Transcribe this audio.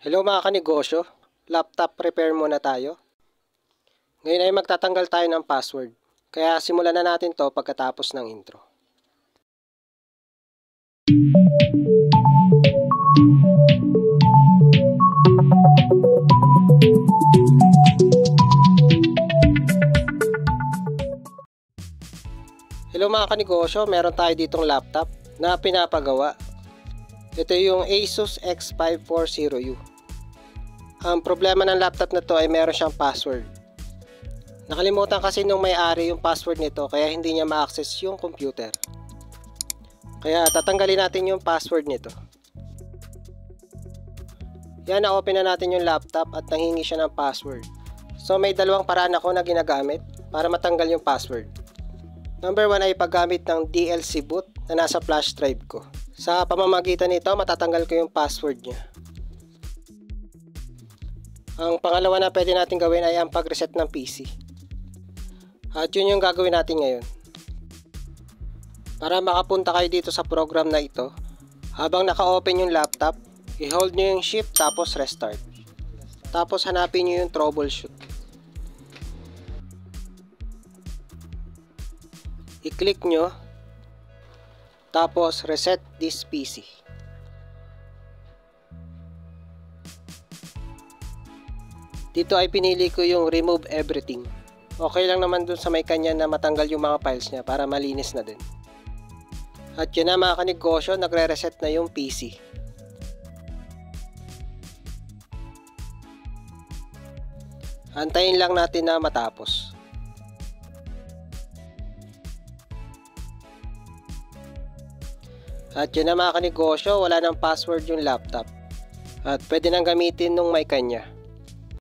Hello mga kanegosyo, laptop repair muna tayo. Ngayon ay magtatanggal tayo ng password, kaya simulan na natin to pagkatapos ng intro. Hello mga kanegosyo, meron tayo ditong laptop na pinapagawa. Ito yung Asus X540U. Ang problema ng laptop na to ay meron siyang password. Nakalimutan kasi nung may-ari yung password nito kaya hindi niya ma-access yung computer. Kaya tatanggalin natin yung password nito. Yan, na-open na natin yung laptop at nanghingi siya ng password. So may dalawang paraan ako na ginagamit para matanggal yung password. Number 1 ay paggamit ng DLC boot na nasa flash drive ko. Sa pamamagitan nito, matatanggal ko yung password niya. Ang pangalawa na pwede natin gawin ay ang pag-reset ng PC. At yun yung gagawin natin ngayon. Para makapunta kayo dito sa program na ito, habang naka-open yung laptop, i-hold nyo yung shift tapos restart. Tapos hanapin nyo yung troubleshoot. I-click nyo, tapos reset this PC. Dito ay pinili ko yung remove everything. Okay lang naman dun sa may kanya na matanggal yung mga files niya para malinis na din. At yun na mga kanegosyo, nagre-reset na yung PC. Antayin lang natin na matapos. At yun na mga kanegosyo, wala ng password yung laptop. At pwede nang gamitin nung may kanya.